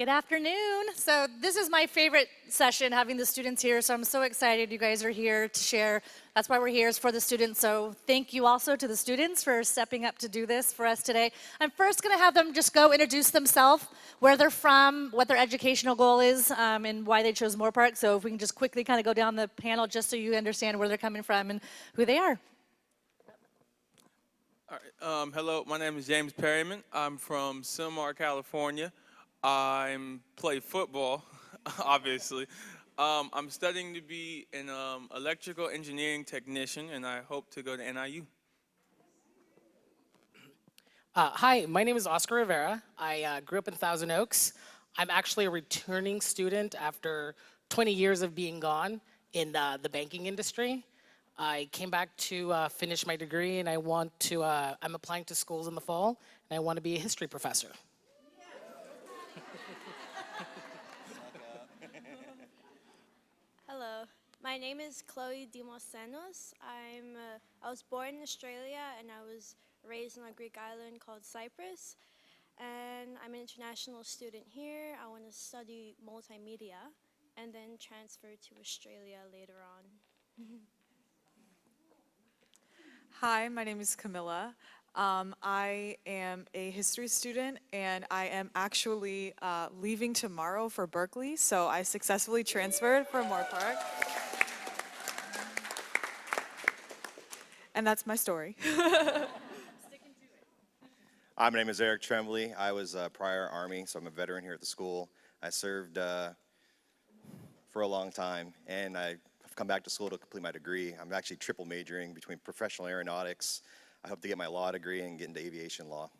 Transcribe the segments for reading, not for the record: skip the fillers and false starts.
Good afternoon. So this is my favorite session, having the students here. So I'm so excited you guys are here to share. That's why we're here, is for the students. So thank you also to the students for stepping up to do this for us today. I'm first going to have them just go introduce themselves, where they're from, what their educational goal is, and why they chose Moorpark. So if we can just quickly kind of go down the panel just so you understand where they're coming from and who they are. All right. Hello, my name is James Perryman. I'm from Moorpark, California. I play football, obviously. I'm studying to be an electrical engineering technician, and I hope to go to NIU. Hi, my name is Oscar Rivera. I grew up in Thousand Oaks. I'm actually a returning student after 20 years of being gone in the banking industry. I came back to finish my degree, and I'm applying to schools in the fall, and I want to be a history professor. Hello, my name is Chloe Dimosenos. I was born in Australia and I was raised on a Greek island called Cyprus. And I'm an international student here. I want to study multimedia and then transfer to Australia later on. Hi, my name is Camilla. I am a history student and I am actually leaving tomorrow for Berkeley, so I successfully transferred from Moorpark. And that's my story. Hi, my name is Eric Tremblay. I was prior Army, so I'm a veteran here at the school. I served for a long time, and I've come back to school to complete my degree. I'm actually triple majoring between professional aeronautics. I hope to get my law degree and get into aviation law.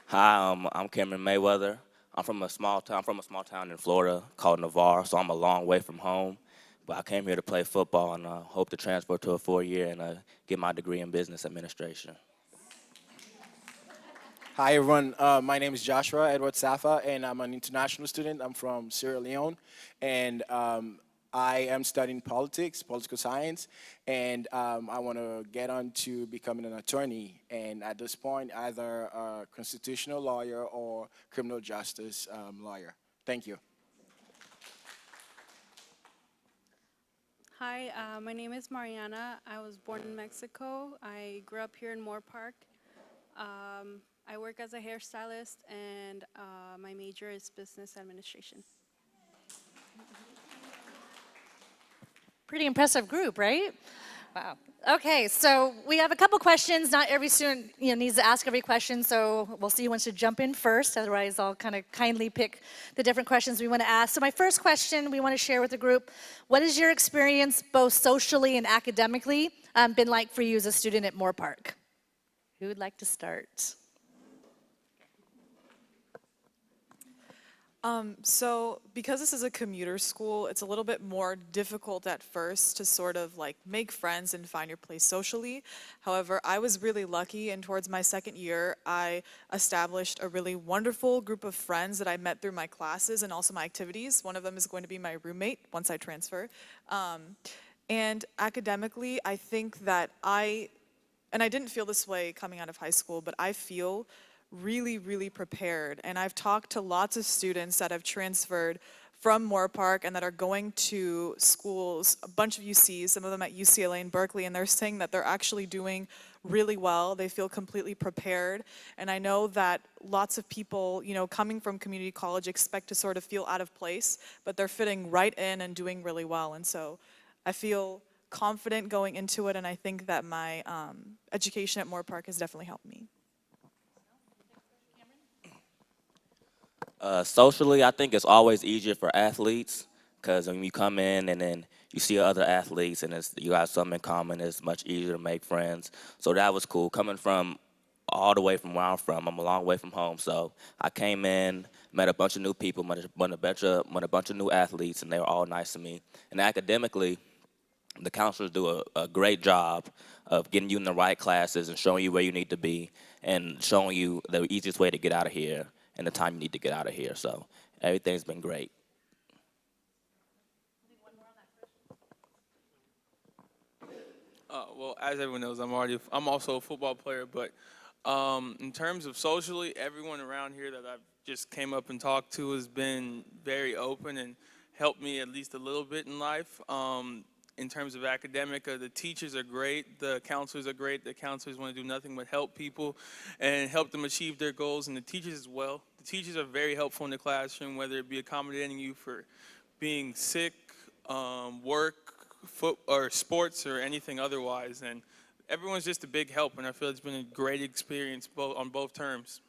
Hi, I'm Cameron Mayweather. I'm from a small town in Florida called Navarre, so I'm a long way from home. But I came here to play football and hope to transfer to a 4-year and get my degree in business administration. Hi everyone, my name is Joshua Edward Safa and I'm an international student. I'm from Sierra Leone and I am studying political science, and I want to get on to becoming an attorney, and at this point either a constitutional lawyer or criminal justice lawyer. Thank you. Hi, my name is Mariana. I was born in Mexico. I grew up here in Moorpark. I work as a hairstylist, and my major is business administration. Pretty impressive group, right? Wow. Okay, so we have a couple questions. Not every student needs to ask every question, so we'll see who wants to jump in first. Otherwise, I'll kind of kindly pick the different questions we want to ask. So my first question we want to share with the group: what has your experience, both socially and academically, been like for you as a student at Moorpark? Who would like to start? So because this is a commuter school, it's a little bit more difficult at first to sort of like make friends and find your place socially. However, I was really lucky, and towards my second year, I established a really wonderful group of friends that I met through my classes and also my activities. One of them is going to be my roommate once I transfer. And academically, I think that I didn't feel this way coming out of high school, but I feel really prepared, and I've talked to lots of students that have transferred from Moorpark and that are going to schools, a bunch of UCs, some of them at UCLA and Berkeley, and they're saying that they're actually doing really well. They feel completely prepared, and I know that lots of people, coming from community college expect to sort of feel out of place, but they're fitting right in and doing really well, and so I feel confident going into it, and I think that my education at Moorpark has definitely helped me. Socially, I think it's always easier for athletes because when you come in and then you see other athletes and you got something in common, it's much easier to make friends. So that was cool. Coming from all the way from where I'm from, I'm a long way from home. So I came in, met a bunch of new people, met a bunch of new athletes, and they were all nice to me. And academically, the counselors do a great job of getting you in the right classes and showing you where you need to be and showing you the easiest way to get out of here and the time you need to get out of here. So everything's been great. Well, as everyone knows, I'm also a football player, but In terms of socially, everyone around here that I've just came up and talked to has been very open and helped me at least a little bit in life. In terms of academic, the teachers are great, the counselors are great. The counselors want to do nothing but help people and help them achieve their goals, and the teachers as well. The teachers are very helpful in the classroom, whether it be accommodating you for being sick, work, foot, or sports, or anything otherwise. And everyone's just a big help, and I feel it's been a great experience on both terms.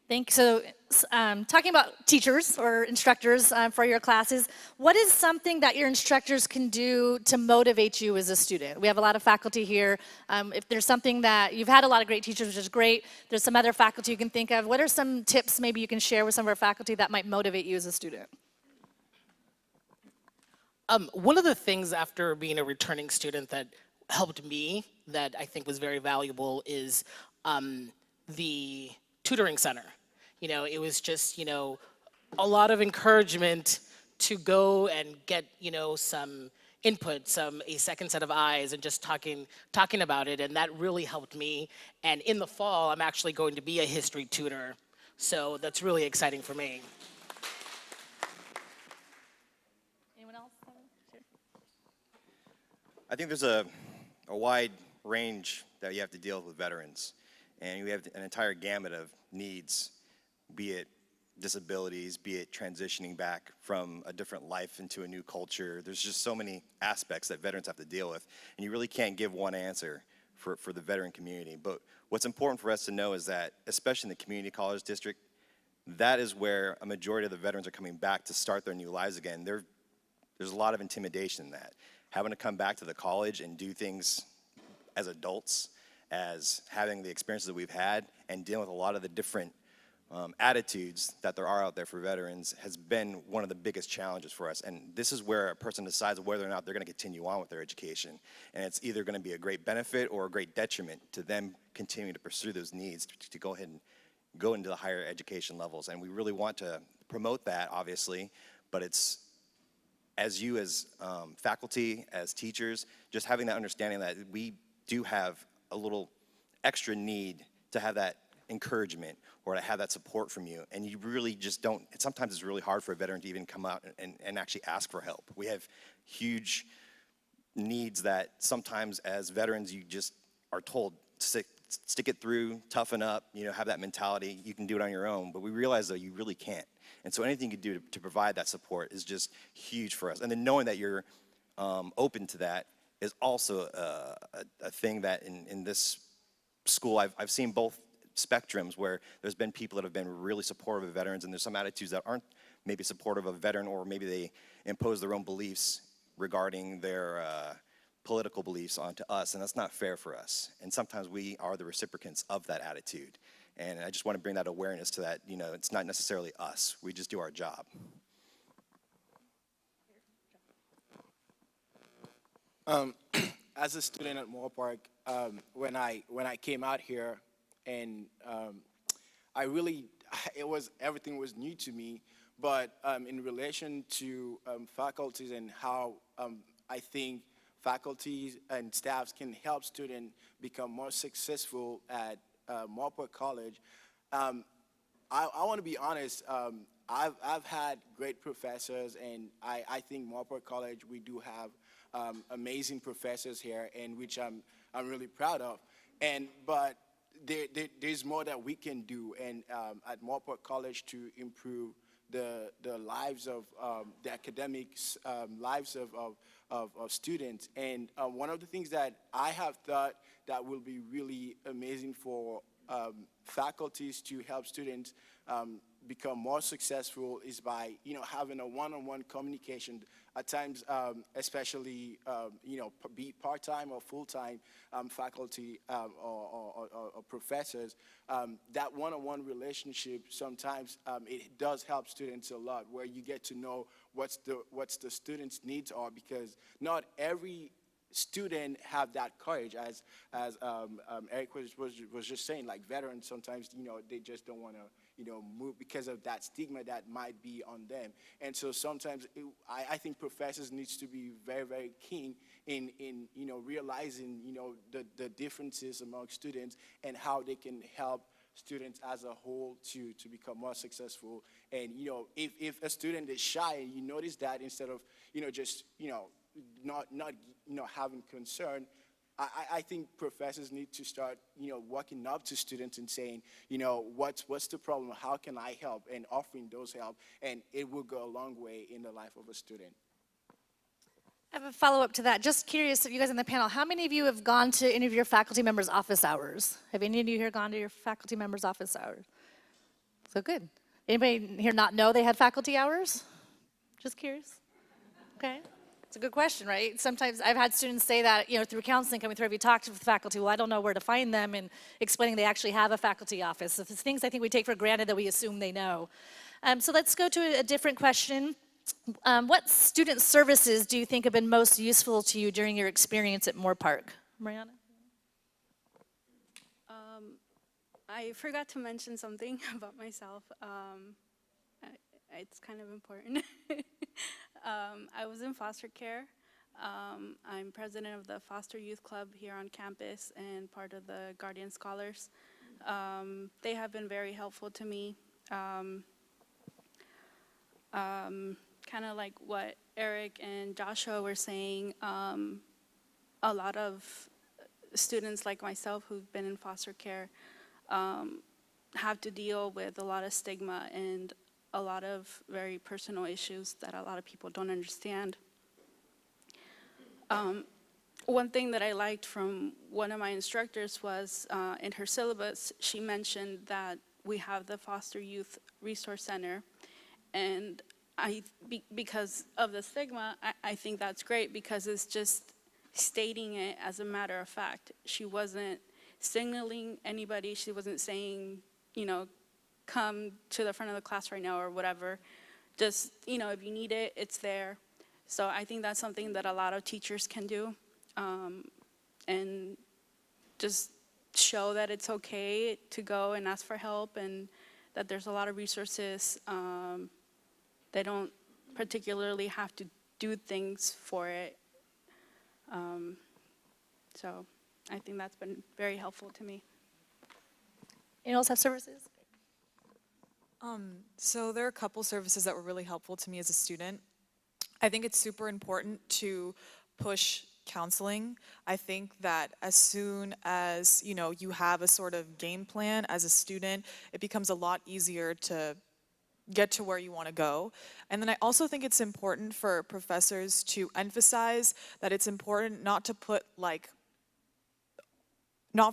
Thanks. So, talking about teachers or instructors for your classes, what is something that your instructors can do to motivate you as a student? We have a lot of faculty here. If there's something that you've had a lot of great teachers, which is great, there's some other faculty you can think of. What are some tips maybe you can share with some of our faculty that might motivate you as a student? One of the things after being a returning student that helped me, that I think was very valuable, is the tutoring center. You know, it was just, you know, a lot of encouragement to go and get, you know, some input, a second set of eyes, and just talking about it, and that really helped me. And in the fall, I'm actually going to be a history tutor, so that's really exciting for me. Anyone else? Sure. I think there's a wide range that you have to deal with veterans, and you have an entire gamut of needs, be it disabilities, be it transitioning back from a different life into a new culture. There's just so many aspects that veterans have to deal with, and you really can't give one answer for the veteran community. But what's important for us to know is that, especially in the community college district, that is where a majority of the veterans are coming back to start their new lives again. There's a lot of intimidation in that. Having to come back to the college and do things as adults, as having the experiences that we've had, and dealing with a lot of the different attitudes that there are out there for veterans has been one of the biggest challenges for us. And this is where a person decides whether or not they're going to continue on with their education. And it's either going to be a great benefit or a great detriment to them continuing to pursue those needs to go ahead and go into the higher education levels. And we really want to promote that, obviously, but it's as you as faculty, as teachers, just having that understanding that we do have a little extra need to have that encouragement or to have that support from you, and you really just don't. Sometimes it's really hard for a veteran to even come out and actually ask for help. We have huge needs that sometimes as veterans you just are told, stick it through, toughen up, you know, have that mentality, you can do it on your own, but we realize that you really can't. And so anything you can do to provide that support is just huge for us. And then knowing that you're open to that is also a thing that in this school I've seen both spectrums, where there's been people that have been really supportive of veterans, and there's some attitudes that aren't maybe supportive of a veteran, or maybe they impose their own beliefs regarding their political beliefs onto us, and that's not fair for us. And sometimes we are the recipients of that attitude. And I just want to bring that awareness to that, you know, it's not necessarily us. We just do our job. As a student at Moorpark, when I came out here, and everything was new to me. But in relation to faculties and how I think faculties and staffs can help students become more successful at Moorpark College, I want to be honest. I've had great professors, and I think Moorpark College, we do have amazing professors here, and which I'm really proud of. But there's more that we can do, and at Moorpark College, to improve the lives of the academics, lives of students. And one of the things that I have thought that will be really amazing for faculties to help students become more successful is by, you know, having a one-on-one communication. At times, especially, you know, be part-time or full-time faculty or professors, that one-on-one relationship sometimes it does help students a lot, where you get to know what's the students' needs are, because not every student have that courage, as Eric was just saying, like veterans sometimes, they just don't want to, move because of that stigma that might be on them. And so sometimes I think professors needs to be very, very keen in realizing, the differences among students and how they can help students as a whole to become more successful. And if a student is shy and you notice that, instead of just not having concern, I think professors need to start walking up to students and saying, what's the problem, how can I help, and offering those help, and it will go a long way in the life of a student. I have a follow-up to that. Just curious, you guys on the panel, how many of you have gone to any of your faculty members' office hours? Have any of you here gone to your faculty members' office hours? So good. Anybody here not know they had faculty hours? Just curious. Okay. It's a good question, right? Sometimes I've had students say that, through counseling coming through, have you talked to the faculty? Well, I don't know where to find them, and explaining they actually have a faculty office. So it's things I think we take for granted that we assume they know. So let's go to a different question. What student services do you think have been most useful to you during your experience at Moorpark? Mariana? I forgot to mention something about myself. It's kind of important. I was in foster care. I'm president of the Foster Youth Club here on campus and part of the Guardian Scholars. They have been very helpful to me. Kind of like what Eric and Joshua were saying, a lot of students like myself who've been in foster care have to deal with a lot of stigma and a lot of very personal issues that a lot of people don't understand. One thing that I liked from one of my instructors was in her syllabus, she mentioned that we have the Foster Youth Resource Center, and because of the stigma, I think that's great, because it's just stating it as a matter of fact. She wasn't signaling anybody. She wasn't saying, come to the front of the class right now or whatever. Just, if you need it, it's there. So I think that's something that a lot of teachers can do, and just show that it's okay to go and ask for help, and that there's a lot of resources. They don't particularly have to do things for it. So I think that's been very helpful to me. Anyone else have services? So there are a couple services that were really helpful to me as a student. I think it's super important to push counseling. I think that as soon as, you have a sort of game plan as a student, it becomes a lot easier to get to where you want to go. And then I also think it's important for professors to emphasize that it's important not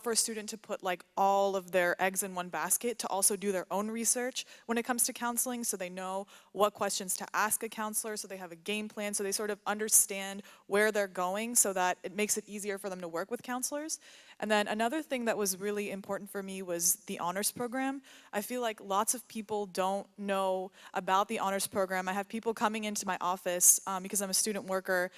for a student to put all of their eggs in one basket, to also do their own research when it comes to counseling, so they know what questions to ask a counselor, so they have a game plan, so they sort of understand where they're going, so that it makes it easier for them to work with counselors. And then another thing that was really important for me was the honors program. I feel like lots of people don't know about the honors program. I have people coming into my office, because I'm a student worker,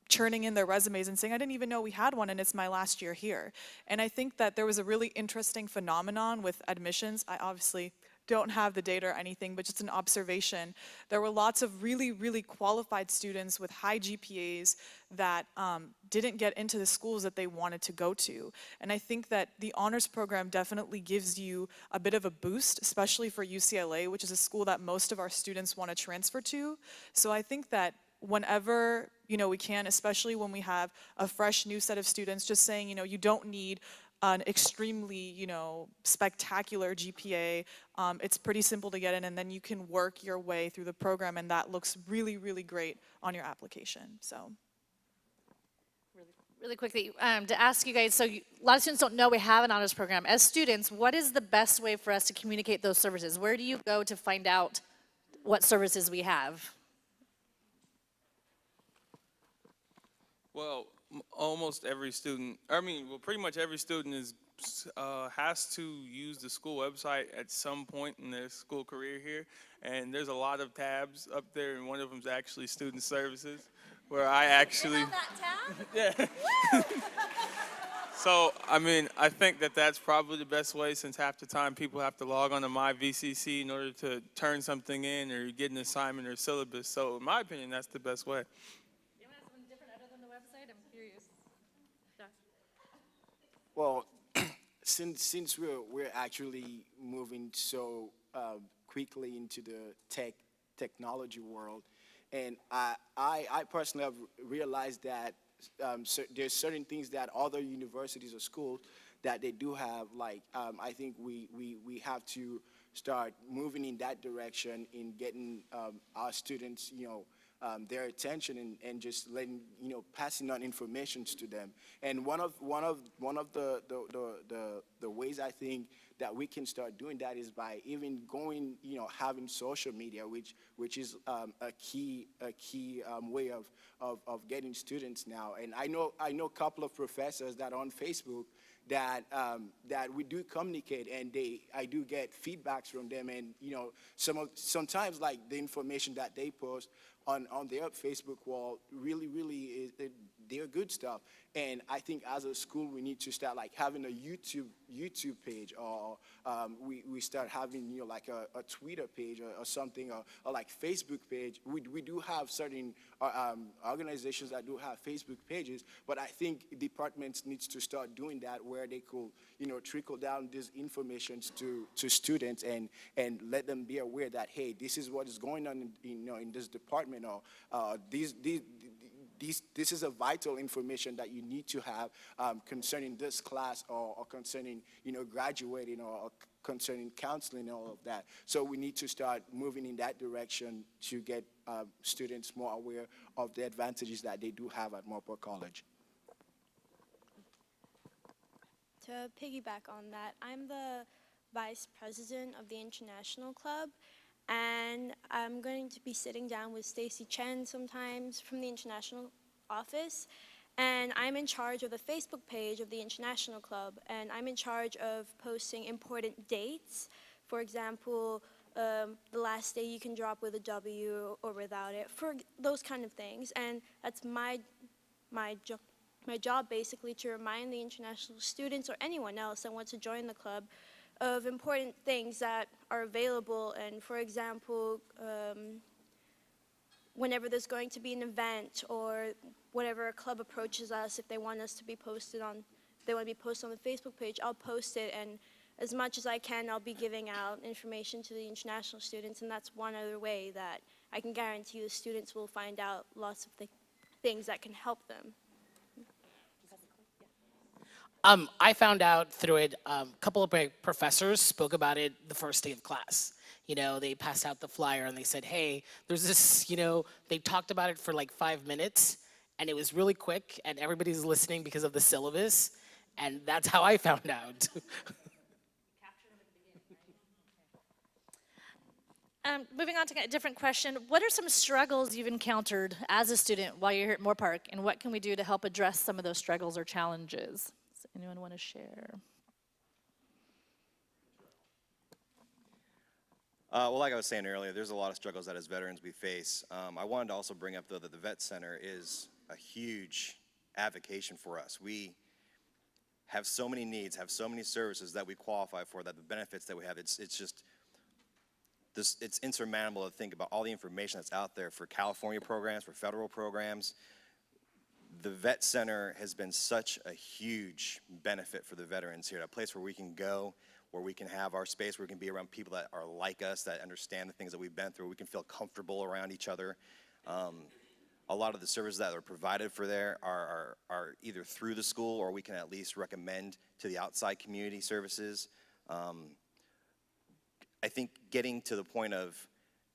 churning in their resumes and saying, I didn't even know we had one, and it's my last year here. And I think that there was a really interesting phenomenon with admissions. I obviously don't have the data or anything, but just an observation. There were lots of really, really qualified students with high GPAs that didn't get into the schools that they wanted to go to. And I think that the honors program definitely gives you a bit of a boost, especially for UCLA, which is a school that most of our students want to transfer to. So I think that whenever we can, especially when we have a fresh new set of students, just saying, you don't need an extremely, spectacular GPA. It's pretty simple to get in, and then you can work your way through the program, and that looks really, really great on your application. So. Really quickly, to ask you guys, a lot of students don't know we have an honors program. As students, what is the best way for us to communicate those services? Where do you go to find out what services we have? Well, almost every student, pretty much every student has to use the school website at some point in their school career here. And there's a lot of tabs up there, and one of them is actually student services. where I actually. Yeah. So, I mean, I think that that's probably the best way since half the time people have to log on to my VCC in order to turn something in or get an assignment or syllabus. So, in my opinion, that's the best way. You want something different other than the website? I'm curious. Well, since we're actually moving so quickly into the technology world, and I personally have realized that there's certain things that other universities or schools that they do have. Like I think we have to start moving in that direction in getting our students, their attention and just letting, passing on information to them. And one of the ways I think that we can start doing that is by even going, having social media, which is a key way of getting students now. And I know a couple of professors that are on Facebook that we do communicate, and I do get feedbacks from them, and sometimes like the information that they post on their Facebook wall really is they're good stuff. And I think as a school we need to start like having a YouTube page, or we start having like a Twitter page or something, or like Facebook page. We do have certain organizations that do have Facebook pages, but I think departments needs to start doing that, where they could trickle down this information to students and let them be aware that, hey, this is what is going on in this department, or this is a vital information that you need to have concerning this class, or concerning graduating, or concerning counseling and all of that. So we need to start moving in that direction to get students more aware of the advantages that they do have at Moorpark College. To piggyback on that, I'm the vice president of the International Club, and I'm going to be sitting down with Stacy Chen sometimes from the International office, and I'm in charge of the Facebook page of the International Club, and I'm in charge of posting important dates. For example, the last day you can drop with a W or without it, for those kind of things. And that's my job basically, to remind the international students or anyone else that wants to join the club of important things that are available. And for example, whenever there's going to be an event, or whenever a club approaches us, if they want us to be posted on, they want to be posted on the Facebook page, I'll post it, and as much as I can, I'll be giving out information to the international students, and that's one other way that I can guarantee the students will find out lots of things that can help them. I found out through it, a couple of my professors spoke about it the first day of class. They passed out the flyer and they said, hey, there's this, they talked about it for like 5 minutes, and it was really quick, and everybody's listening because of the syllabus, and that's how I found out. Moving on to a different question, what are some struggles you've encountered as a student while you're here at Moorpark, and what can we do to help address some of those struggles or challenges? Does anyone want to share? Well, like I was saying earlier, there's a lot of struggles that as veterans we face. I wanted to also bring up, though, that the Vet Center is a huge avocation for us. We have so many needs, have so many services that we qualify for, that the benefits that we have, it's insurmountable to think about all the information that's out there for California programs, for federal programs. The Vet Center has been such a huge benefit for the veterans here, a place where we can go, where we can have our space, where we can be around people that are like us, that understand the things that we've been through. We can feel comfortable around each other. A lot of the services that are provided for there are either through the school, or we can at least recommend to the outside community services. I think getting to the point of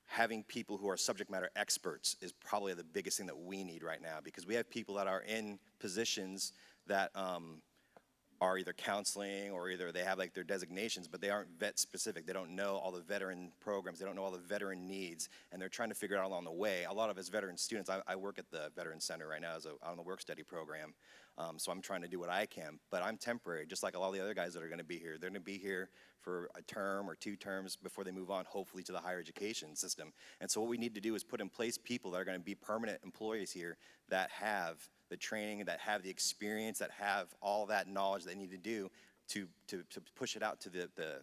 having people who are subject matter experts is probably the biggest thing that we need right now, because we have people that are in positions that are either counseling or either they have like their designations, but they aren't vet specific. They don't know all the veteran programs. They don't know all the veteran needs, and they're trying to figure it out along the way. A lot of us veteran students, I work at the Veteran Center right now on the work study program, so I'm trying to do what I can, but I'm temporary, just like a lot of the other guys that are gonna be here. They're gonna be here for a term or 2 terms before they move on, hopefully, to the higher education system. And so what we need to do is put in place people that are gonna be permanent employees here that have the training, that have the experience, that have all that knowledge they need to do to push it out to the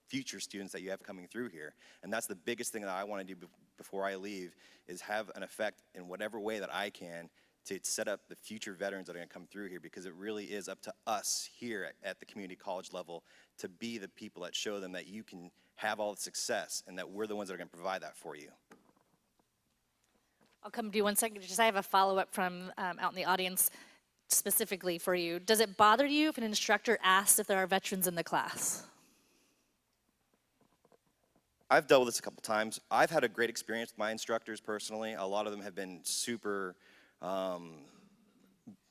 future students that you have coming through here. And that's the biggest thing that I want to do before I leave, is have an effect in whatever way that I can to set up the future veterans that are going to come through here, because it really is up to us here at the community college level to be the people that show them that you can have all the success and that we're the ones that are going to provide that for you. I'll come to you 1 second. Just I have a follow-up from out in the audience specifically for you. Does it bother you if an instructor asks if there are veterans in the class? I've dealt with this a couple times. I've had a great experience with my instructors personally. A lot of them have been super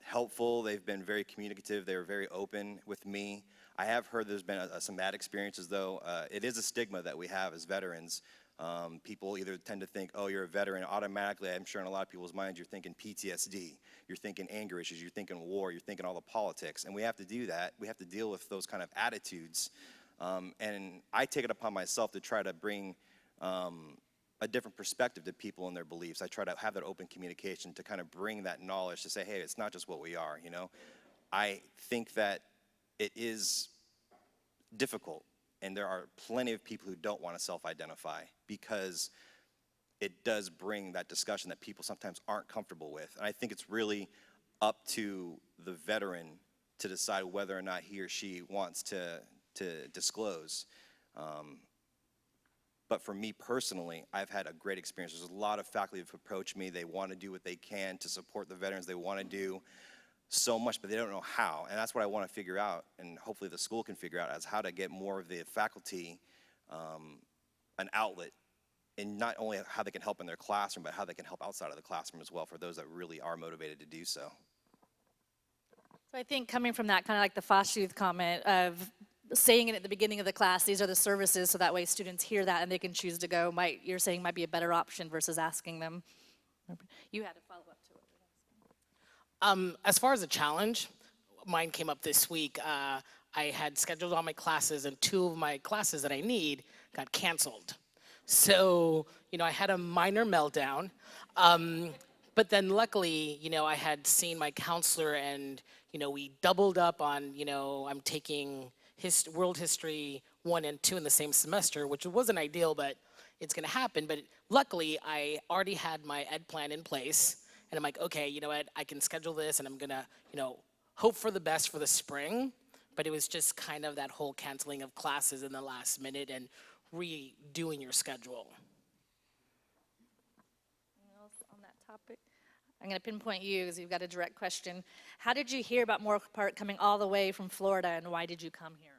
helpful. They've been very communicative. They were very open with me. I have heard there's been some bad experiences, though. It is a stigma that we have as veterans. People either tend to think, oh, you're a veteran, automatically, I'm sure in a lot of people's minds, you're thinking PTSD, you're thinking anger issues, you're thinking war, you're thinking all the politics. And we have to do that. We have to deal with those kind of attitudes. And I take it upon myself to try to bring a different perspective to people and their beliefs. I try to have that open communication to kind of bring that knowledge to say, hey, it's not just what we are, you know. I think that it is difficult, and there are plenty of people who don't want to self-identify because it does bring that discussion that people sometimes aren't comfortable with. And I think it's really up to the veteran to decide whether or not he or she wants to disclose. But for me personally, I've had a great experience. There's a lot of faculty who've approached me. They want to do what they can to support the veterans. They want to do so much, but they don't know how. And that's what I want to figure out, and hopefully the school can figure out, is how to get more of the faculty an outlet in not only how they can help in their classroom, but how they can help outside of the classroom as well for those that really are motivated to do so. So I think coming from that, kind of like the foster youth comment of saying it at the beginning of the class, these are the services, so that way students hear that and they can choose to go, you're saying might be a better option versus asking them. You had a follow-up to it. As far as a challenge, mine came up this week. I had scheduled all my classes, and 2 of my classes that I need got canceled. So, you know, I had a minor meltdown. But then luckily, you know, I had seen my counselor, and, you know, we doubled up on, you know, I'm taking World History 1 and 2 in the same semester, which wasn't ideal, but it's gonna happen. But luckily, I already had my ed plan in place. And I'm like, okay, you know what, I can schedule this, and I'm gonna, you know, hope for the best for the spring. But it was just kind of that whole canceling of classes in the last minute and redoing your schedule. Anything else on that topic? I'm gonna pinpoint you because you've got a direct question. How did you hear about Moorpark coming all the way from Florida, and why did you come here?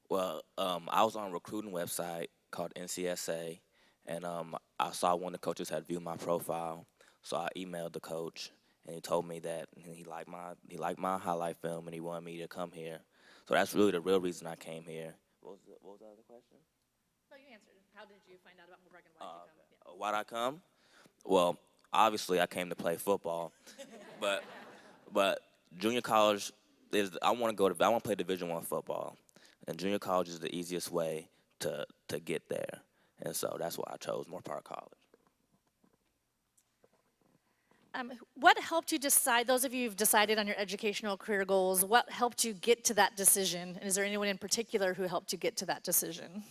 Well, I was on a recruiting website called NCSA, and I saw one of the coaches had viewed my profile, so I emailed the coach, and he told me that he liked my highlight film, and he wanted me to come here. So that's really the real reason I came here. What was the other question? No, you answered. How did you find out about Moorpark, and why did you come? Yeah. Why'd I come? Well, obviously I came to play football, but junior college I want to play Division I football, and junior college is the easiest way to get there. And so that's why I chose Moorpark College. What helped you decide, those of you who've decided on your educational career goals, what helped you get to that decision? And is there anyone in particular who helped you get to that decision?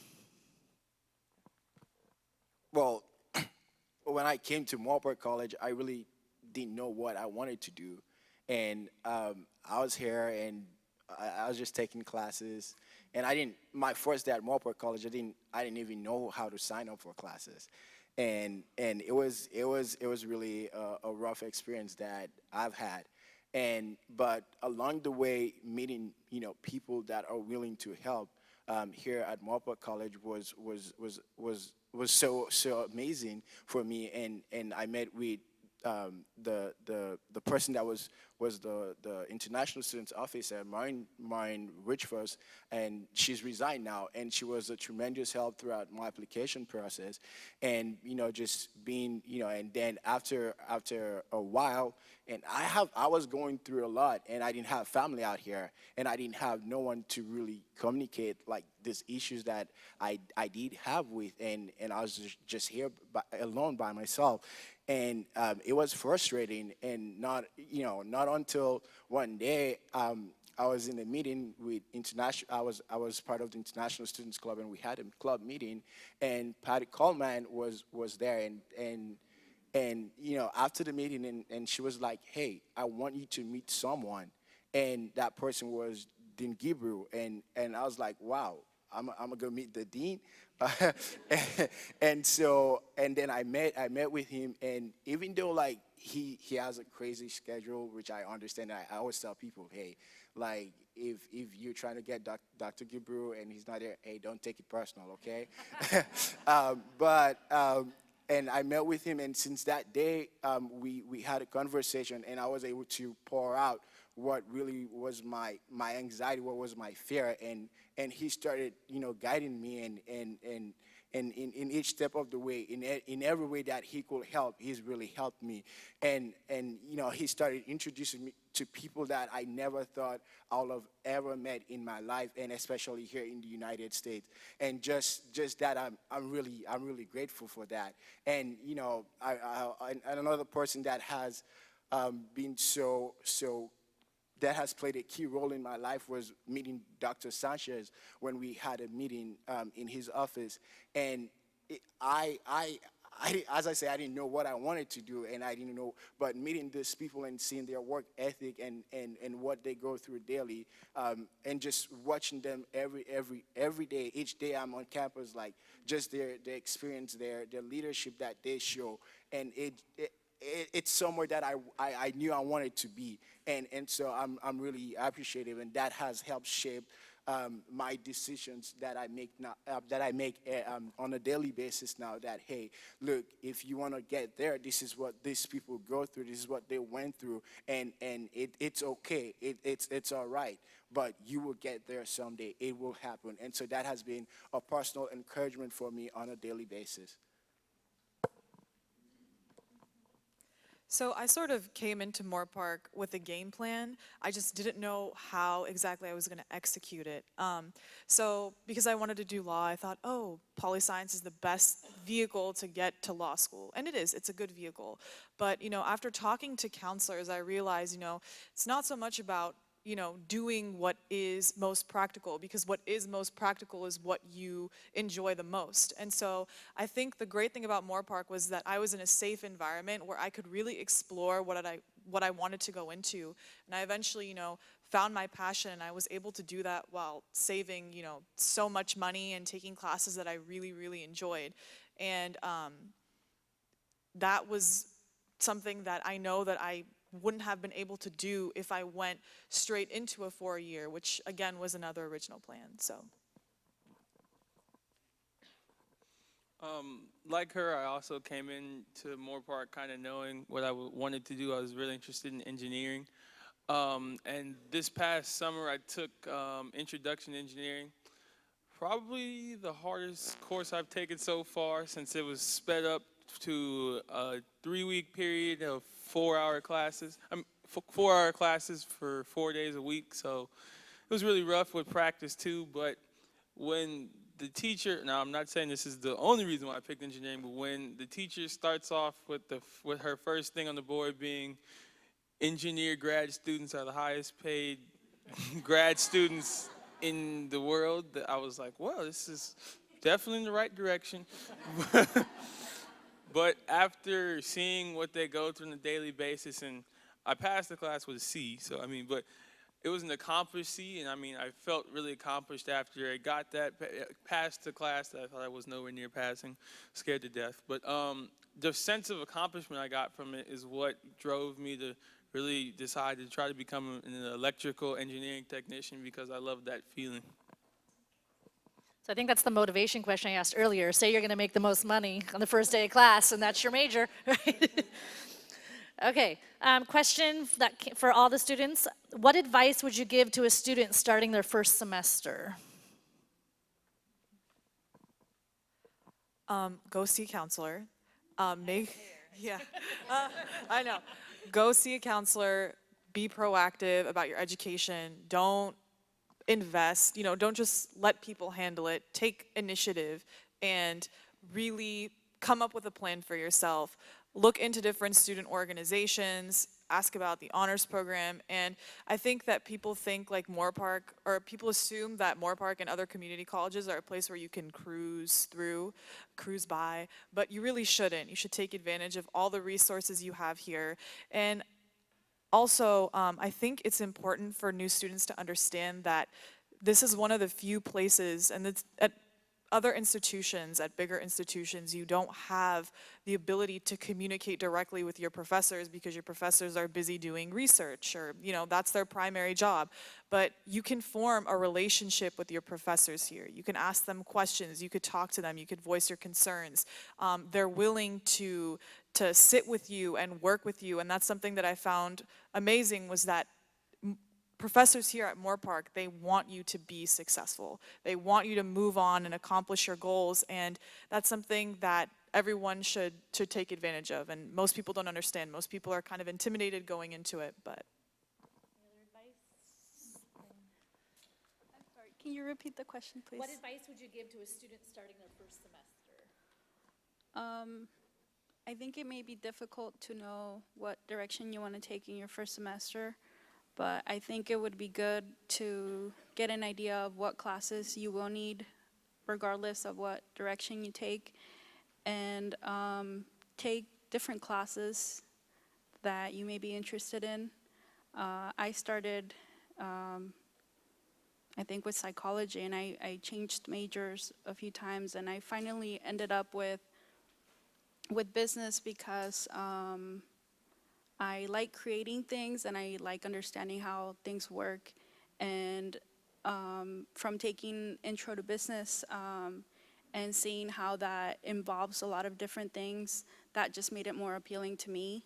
Well, when I came to Moorpark College, I really didn't know what I wanted to do. And I was here, and I was just taking classes. And my first day at Moorpark College, I didn't even know how to sign up for classes. And it was really a rough experience that I've had. But along the way, meeting, you know, people that are willing to help here at Moorpark College was so amazing for me. And I met with the person that was was the international students officer at Marine Richford, and she's resigned now. And she was a tremendous help throughout my application process, and just being and then after a while, and I was going through a lot, and I didn't have family out here, and I didn't have no one to really communicate like these issues that I did have with, and I was just here alone by myself, and it was frustrating, and not until one day I was in a meeting with international. I was part of the International Students Club, and we had a club meeting, and Patty Coleman was there, and after the meeting, and she was like, "Hey, I want you to meet someone," and that person was Dean Gibru, and I was like, "Wow, I'm gonna meet the dean," and then I met with him, and even though like he has a crazy schedule, which I understand, I always tell people, hey, like if you're trying to get Dr. Gibru and he's not there, hey, don't take it personal, okay? And I met with him, and since that day, we had a conversation, and I was able to pour out what really was my anxiety, what was my fear, and he started, guiding me, and in each step of the way, in every way that he could help, he's really helped me, and he started introducing me to people that I never thought I would have ever met in my life, and especially here in the United States. And just that, I'm really grateful for that. And and another person that has been so that has played a key role in my life was meeting Dr. Sanchez when we had a meeting in his office, and as I say, I didn't know what I wanted to do, and I didn't know, but meeting these people and seeing their work ethic and what they go through daily, and just watching them every day, each day I'm on campus, like just their experience, their leadership that they show, and it's somewhere that I knew I wanted to be, and so I'm really appreciative, and that has helped shape my decisions that I make now, on a daily basis now. That, hey, look, if you want to get there, this is what these people go through. This is what they went through, and it's okay. It's all right. But you will get there someday. It will happen, and so that has been a personal encouragement for me on a daily basis. So I sort of came into Moorpark with a game plan. I just didn't know how exactly I was going to execute it. So because I wanted to do law, I thought, oh, poli-science is the best vehicle to get to law school. And it is, it's a good vehicle. But, after talking to counselors, I realized, it's not so much about doing what is most practical, because what is most practical is what you enjoy the most. And so I think the great thing about Moorpark was that I was in a safe environment where I could really explore what I wanted to go into. And I eventually, found my passion, and I was able to do that while saving, so much money and taking classes that I really, really enjoyed. And that was something that I know that I wouldn't have been able to do if I went straight into a 4-year, which again was another original plan. So, like her, I also came into Moorpark kind of knowing what I wanted to do. I was really interested in engineering, and this past summer I took Introduction to Engineering. Probably the hardest course I've taken so far, since it was sped up to a 3-week period of 4-hour classes. 4-hour classes for 4 days a week. So it was really rough with practice too. But when the teacher, now I'm not saying this is the only reason why I picked engineering, but when the teacher starts off with her first thing on the board being engineer grad students are the highest paid grad students in the world, that I was like, well, this is definitely in the right direction. But after seeing what they go through on a daily basis, and I passed the class with a C, so but it was an accomplished C, and I felt really accomplished after I got that, passed the class that I thought I was nowhere near passing, scared to death. But the sense of accomplishment I got from it is what drove me to really decide to try to become an electrical engineering technician, because I love that feeling. So I think that's the motivation question I asked earlier. Say you're going to make the most money on the first day of class, and that's your major, right? Okay, question for all the students. What advice would you give to a student starting their first semester? Go see a counselor. Yeah, I know. Go see a counselor. Be proactive about your education. Don't invest, don't just let people handle it. Take initiative and really come up with a plan for yourself. Look into different student organizations, ask about the honors program, and I think that people think like Moorpark, or people assume that Moorpark and other community colleges are a place where you can cruise through, cruise by, but you really shouldn't. You should take advantage of all the resources you have here. And also, I think it's important for new students to understand that this is one of the few places, and it's at other institutions, at bigger institutions, you don't have the ability to communicate directly with your professors because your professors are busy doing research, or, that's their primary job. But you can form a relationship with your professors here. You can ask them questions, you could talk to them, you could voice your concerns. They're willing to sit with you and work with you, and that's something that I found amazing, was that professors here at Moorpark, they want you to be successful. They want you to move on and accomplish your goals, and that's something that everyone should take advantage of, and most people don't understand. Most people are kind of intimidated going into it, but. I'm sorry, can you repeat the question, please? What advice would you give to a student starting their first semester? I think it may be difficult to know what direction you want to take in your first semester, but I think it would be good to get an idea of what classes you will need regardless of what direction you take, and take different classes that you may be interested in. I started, I think, with psychology, and I changed majors a few times, and I finally ended up with business because I like creating things and I like understanding how things work. And from taking intro to business and seeing how that involves a lot of different things, that just made it more appealing to me.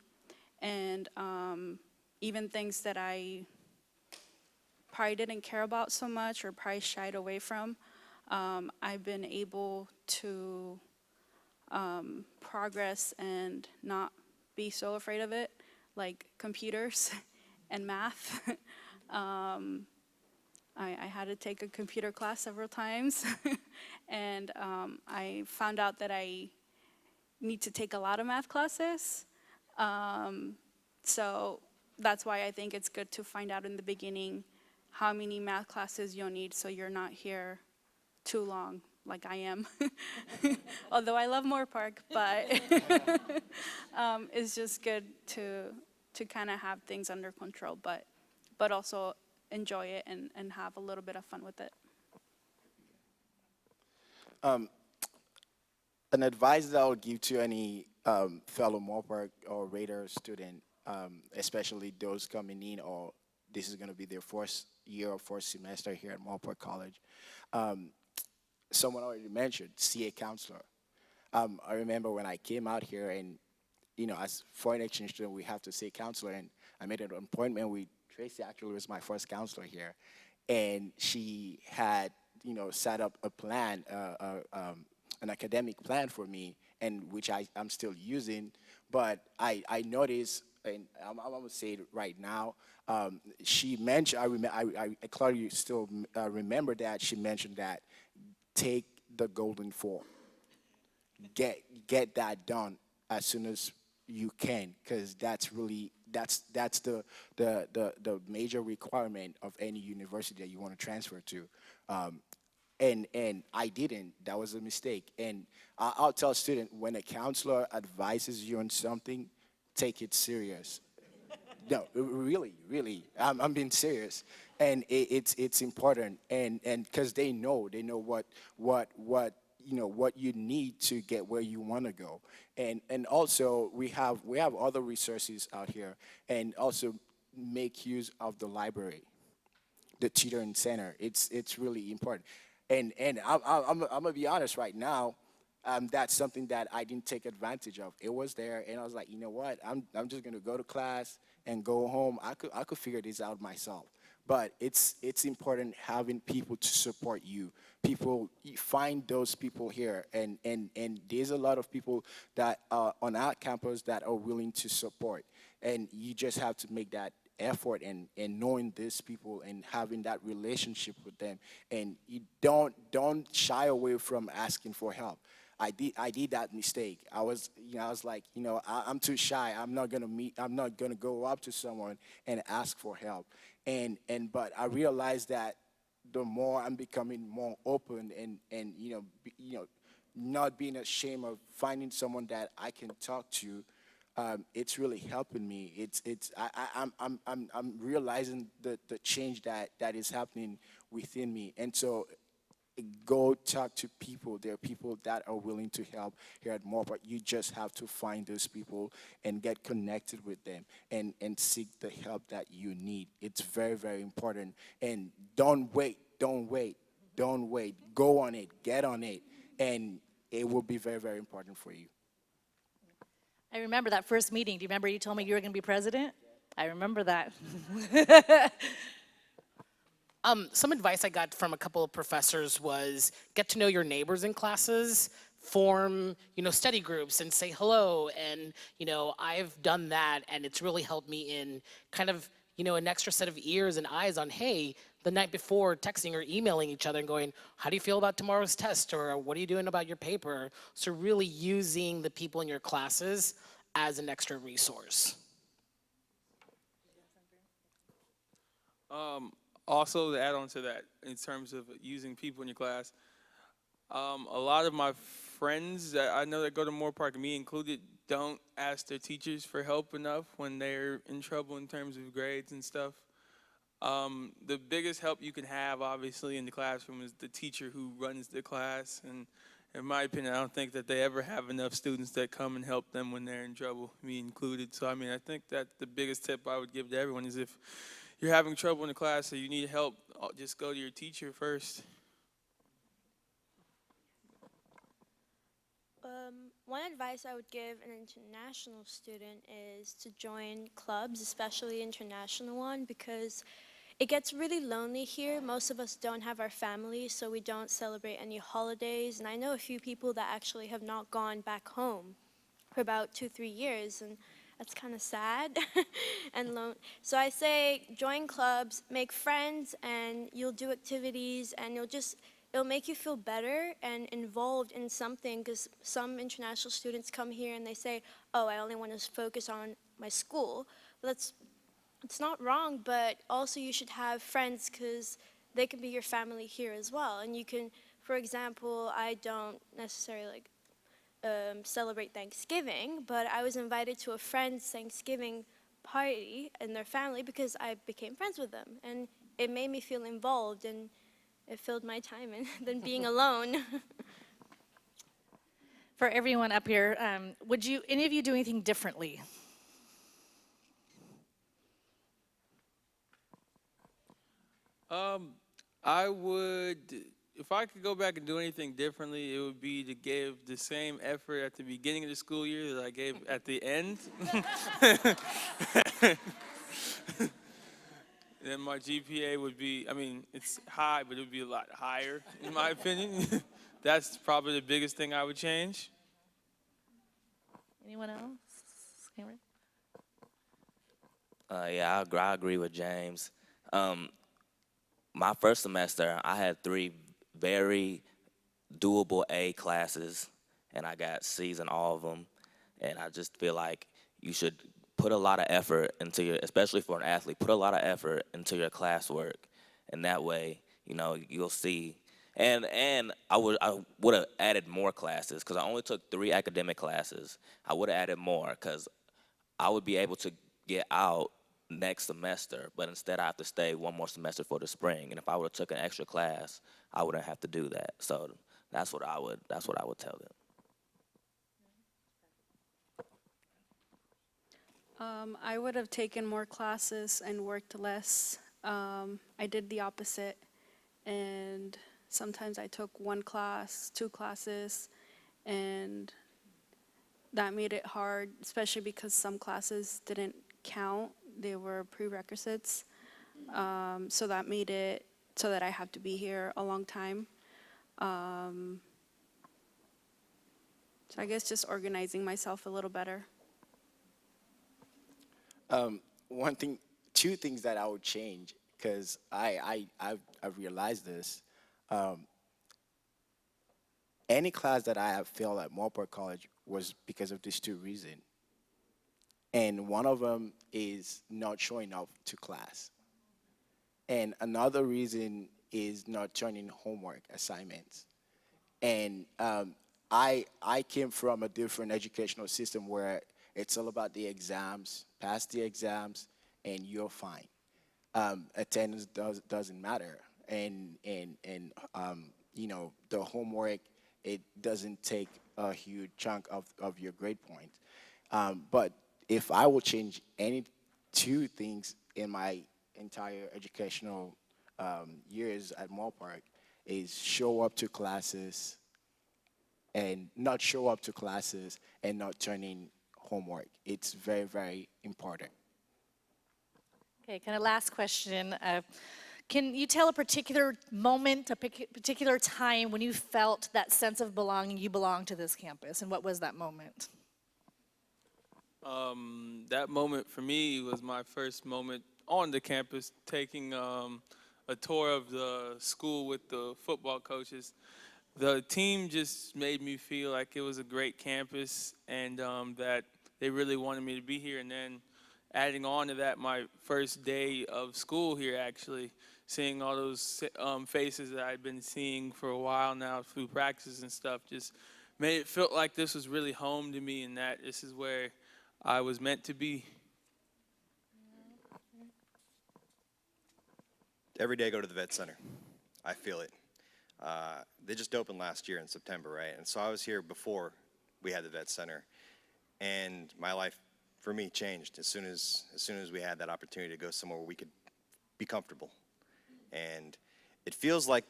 And even things that I probably didn't care about so much or probably shied away from, I've been able to progress and not be so afraid of it, like computers and math. I had to take a computer class several times, and I found out that I need to take a lot of math classes. So that's why I think it's good to find out in the beginning how many math classes you'll need so you're not here too long, like I am. Although I love Moorpark, but it's just good to kind of have things under control, but also enjoy it and have a little bit of fun with it. An advice that I would give to any fellow Moorpark or Raider student, especially those coming in, or this is going to be their first year or first semester here at Moorpark College. Someone already mentioned, see a counselor. I remember when I came out here, and as foreign exchange student, we have to see a counselor, and I made an appointment with Tracy. Actually, was my first counselor here, and she had set up a plan, an academic plan for me, and which I'm still using. But I noticed, and I'm gonna say it right now. She mentioned, I clearly still remember that she mentioned that take the golden four. Get that done as soon as you can, because that's the major requirement of any university that you want to transfer to. And I didn't. That was a mistake. And I'll tell students, when a counselor advises you on something, take it serious. No, really, I'm being serious, and it's important, and because they know what you need to get where you want to go, and also we have other resources out here, and also make use of the library, the tutoring center. It's really important, and I'm gonna be honest right now. that's something that I didn't take advantage of. It was there, and I was like, you know what? I'm just gonna go to class and go home. I could figure this out myself. But it's important having people to support you. You find those people here, and there's a lot of people that are on our campus that are willing to support, and you just have to make that effort and knowing these people and having that relationship with them, and you don't shy away from asking for help. I did that mistake. I was like, I'm too shy. I'm not gonna go up to someone and ask for help. But I realized that the more I'm becoming more open and not being ashamed of finding someone that I can talk to, it's really helping me. I'm realizing the change that is happening within me, and so go talk to people. There are people that are willing to help here at Moorpark. You just have to find those people and get connected with them and seek the help that you need. It's very, very important. And don't wait, don't wait, don't wait. Go on it, get on it, and it will be very, very important for you. I remember that first meeting. Do you remember you told me you were going to be president? I remember that. Some advice I got from a couple of professors was get to know your neighbors in classes, form, study groups and say hello. And, I've done that and it's really helped me in kind of, an extra set of ears and eyes on, hey, the night before texting or emailing each other and going, how do you feel about tomorrow's test? Or what are you doing about your paper? So really using the people in your classes as an extra resource. Also, to add on to that, in terms of using people in your class, a lot of my friends that I know that go to Moorpark, me included, don't ask their teachers for help enough when they're in trouble in terms of grades and stuff. The biggest help you can have, obviously, in the classroom is the teacher who runs the class. And in my opinion, I don't think that they ever have enough students that come and help them when they're in trouble, me included. So, I think that the biggest tip I would give to everyone is if you're having trouble in the class or you need help, just go to your teacher first. One advice I would give an international student is to join clubs, especially international one, because it gets really lonely here. Most of us don't have our families, so we don't celebrate any holidays. And I know a few people that actually have not gone back home for about 2-3 years, and that's kind of sad and so I say join clubs, make friends, and you'll do activities, and it'll make you feel better and involved in something, because some international students come here and they say, oh, I only want to focus on my school. Well, it's not wrong, but also you should have friends, because they can be your family here as well. And you can, for example, I don't necessarily celebrate Thanksgiving, but I was invited to a friend's Thanksgiving party in their family because I became friends with them, and it made me feel involved, and it filled my time in than being alone. For everyone up here, would any of you do anything differently? I would, if I could go back and do anything differently, it would be to give the same effort at the beginning of the school year that I gave at the end. Then my GPA would be, it's high, but it would be a lot higher, in my opinion. That's probably the biggest thing I would change. Anyone else? Cameron? Yeah, I agree with James. My first semester, I had 3 very doable A classes, and I got C's in all of them. And I just feel like you should put a lot of effort into especially for an athlete, put a lot of effort into your classwork, and that way, you'll see. And I would have added more classes, because I only took 3 academic classes. I would have added more, because I would be able to get out next semester, but instead I have to stay 1 more semester for the spring. And if I would have took an extra class, I wouldn't have to do that. So that's what I would tell them. I would have taken more classes and worked less. I did the opposite, and sometimes I took 1 class, 2 classes, and that made it hard, especially because some classes didn't count. They were prerequisites. So that made it so that I have to be here a long time. So I guess just organizing myself a little better. One thing, two things that I would change, because I've realized this. Any class that I have failed at Moorpark College was because of these two reasons. And one of them is not showing up to class. And another reason is not turning homework assignments. And I came from a different educational system where it's all about the exams, pass the exams, and you're fine. Attendance doesn't matter, and you know, the homework, it doesn't take a huge chunk of your grade point. But if I will change any two things in my entire educational years at Moorpark, is show up to classes and not show up to classes and not turning homework. It's very, very important. Okay, kind of last question. Can you tell a particular moment, a particular time when you felt that sense of belonging, you belong to this campus, and what was that moment? That moment for me was my first moment on the campus, taking a tour of the school with the football coaches. The team just made me feel like it was a great campus, and that they really wanted me to be here. And then adding on to that, my first day of school here, actually, seeing all those faces that I'd been seeing for a while now through practices and stuff, just made it feel like this was really home to me and that this is where I was meant to be. Every day I go to the vet center. I feel it. They just opened last year in September, right? And so I was here before we had the vet center, and my life, for me, changed as soon as we had that opportunity to go somewhere where we could be comfortable. And it feels like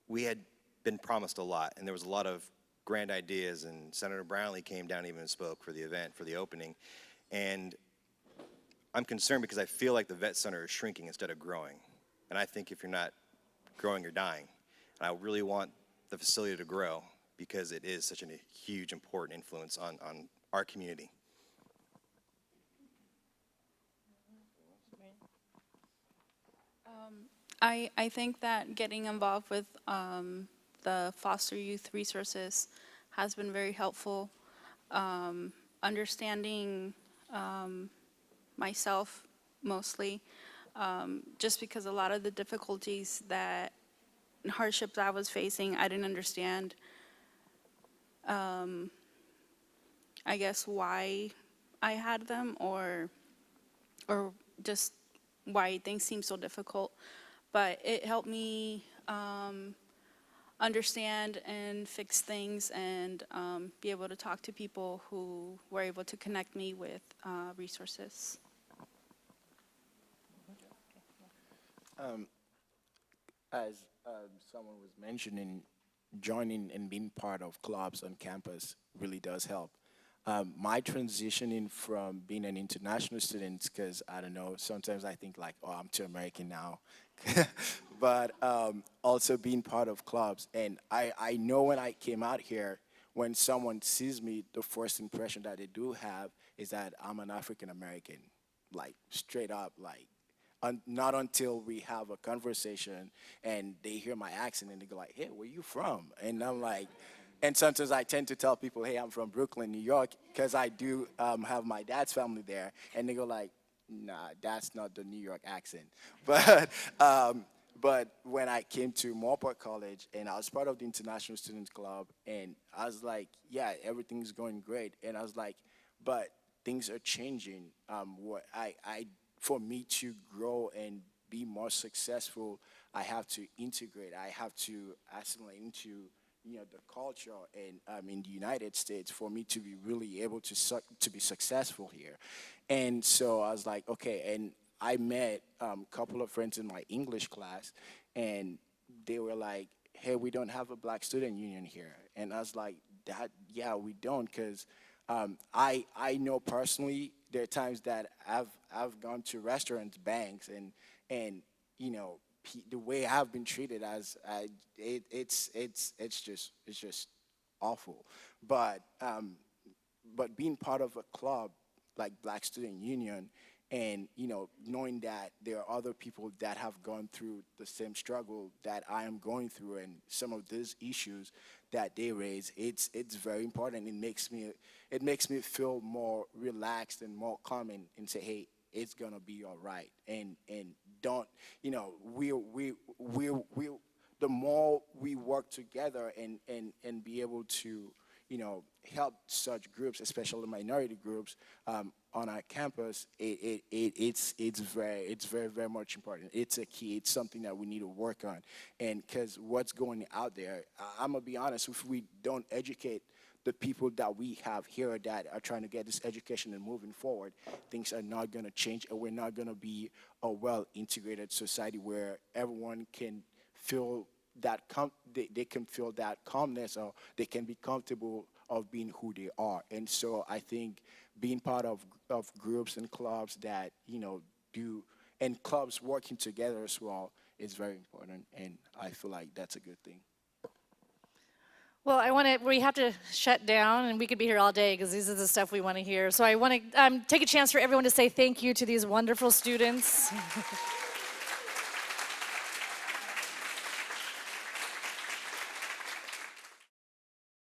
we had been promised a lot, and there was a lot of grand ideas, and Senator Brownlee came down even and spoke for the event, for the opening. And I'm concerned because I feel like the vet center is shrinking instead of growing. And I think if you're not growing, you're dying. And I really want the facility to grow because it is such a huge, important influence on our community. I think that getting involved with the foster youth resources has been very helpful. Understanding myself mostly, just because a lot of the difficulties that hardships I was facing, I didn't understand, I guess, why I had them, or just why things seem so difficult. But it helped me understand and fix things, and be able to talk to people who were able to connect me with resources. As someone was mentioning, joining and being part of clubs on campus really does help. My transitioning from being an international student, because I don't know, sometimes I think like, oh, I'm too American now. But also being part of clubs. And I know when I came out here, when someone sees me, the first impression that they do have is that I'm an African American, like straight up, like not until we have a conversation and they hear my accent and they go like, hey, where you from? And I'm like, and sometimes I tend to tell people, hey, I'm from Brooklyn, New York, because I do have my dad's family there. And they go like, nah, that's not the New York accent. But when I came to Moorpark College and I was part of the International Students Club, and I was like, yeah, everything's going great. And I was like, but things are changing. For me to grow and be more successful, I have to integrate. I have to assimilate into the culture and in the United States for me to be really able to be successful here. And so I was like, okay, and I met a couple of friends in my English class, and they were like, hey, we don't have a black student union here. And I was like, that, yeah, we don't, because I know personally there are times that I've gone to restaurants, banks, and you know, the way I've been treated as it's just awful. But being part of a club like Black Student Union, and you know, knowing that there are other people that have gone through the same struggle that I am going through, and some of these issues that they raise, it's very important. It makes me feel more relaxed and more calm, and say, hey, it's gonna be all right. And don't, you know, we the more we work together and be able to, you know, help such groups, especially minority groups, on our campus, it's very much important. It's a key. It's something that we need to work on, and because what's going out there, I'm gonna be honest. If we don't educate the people that we have here that are trying to get this education and moving forward, things are not gonna change, and we're not gonna be a well-integrated society where everyone can feel that they can feel that calmness, or they can be comfortable of being who they are. And so I think being part of groups and clubs that, you know, do, and clubs working together as well, is very important, and I feel like that's a good thing. Well, we have to shut down, and we could be here all day because this is the stuff we want to hear. So I want to take a chance for everyone to say thank you to these wonderful students.